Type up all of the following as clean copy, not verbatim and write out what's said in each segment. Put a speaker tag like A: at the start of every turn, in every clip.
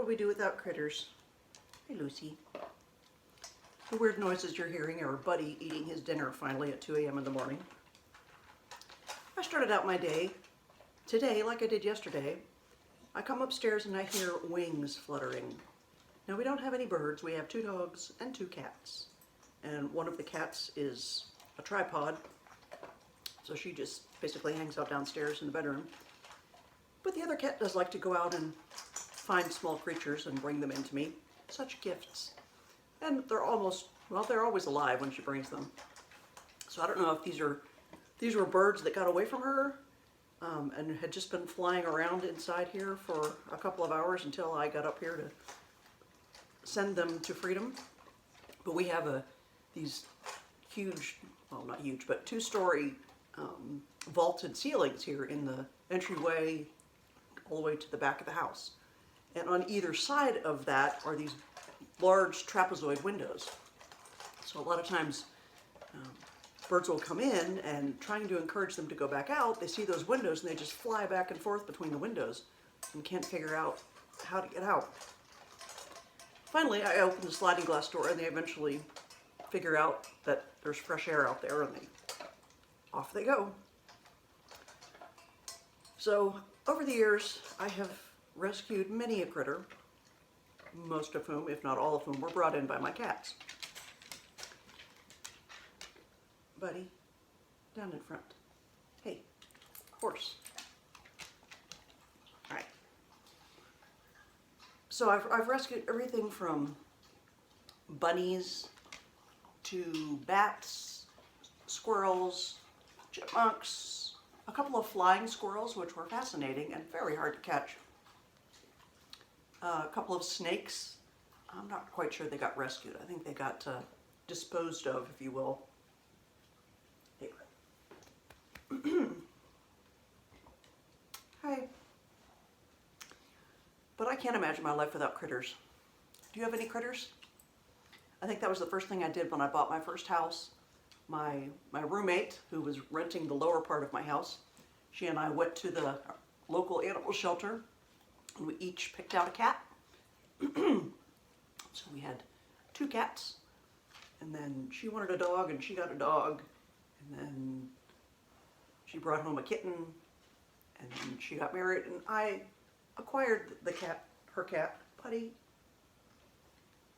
A: we do without critters. Hey, Lucy. The weird noises you're hearing are Buddy eating his dinner finally at 2 a.m. in the morning. I started out my day today like I did yesterday. I come upstairs and I hear wings fluttering. Now, we don't have any birds. We have 2 dogs and 2 cats. And one of the cats is a tripod, so she just basically hangs out downstairs in the bedroom. But the other cat does like to go out and find small creatures and bring them into me. Such gifts. And they're always alive when she brings them. So I don't know if these were birds that got away from her and had just been flying around inside here for a couple of hours until I got up here to send them to freedom. But we have these huge, well, not huge, but 2-story vaulted ceilings here in the entryway all the way to the back of the house. And on either side of that are these large trapezoid windows. So a lot of times birds will come in, and trying to encourage them to go back out, they see those windows and they just fly back and forth between the windows and can't figure out how to get out. Finally, I open the sliding glass door and they eventually figure out that there's fresh air out there, and off they go. So over the years, I have rescued many a critter, most of whom, if not all of whom, were brought in by my cats. Buddy, down in front. Hey, horse. All right. So I've rescued everything from bunnies to bats, squirrels, chipmunks, a couple of flying squirrels, which were fascinating and very hard to catch. A couple of snakes. I'm not quite sure they got rescued. I think they got disposed of, if you will. Hey. Hi. But I can't imagine my life without critters. Do you have any critters? I think that was the first thing I did when I bought my first house. My roommate, who was renting the lower part of my house, she and I went to the local animal shelter, and we each picked out a cat. So we had 2 cats, and then she wanted a dog, and she got a dog, and then she brought home a kitten, and then she got married, and I acquired her cat, Putty.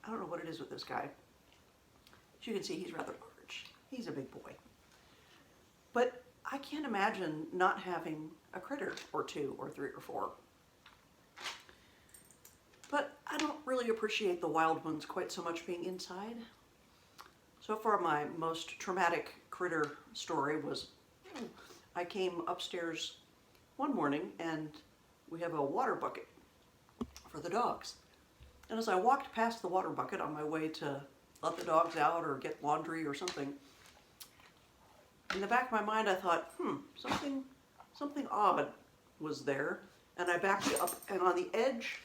A: I don't know what it is with this guy. As you can see, he's rather large. He's a big boy. But I can't imagine not having a critter or 2 or 3 or 4. But I don't really appreciate the wild ones quite so much being inside. So far, my most traumatic critter story was I came upstairs one morning and we have a water bucket for the dogs. And as I walked past the water bucket on my way to let the dogs out or get laundry or something, in the back of my mind I thought, something odd was there. And I backed up, and on the edge,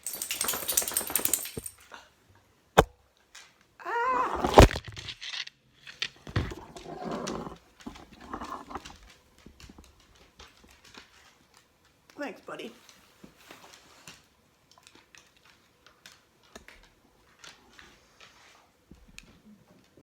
A: thanks, buddy.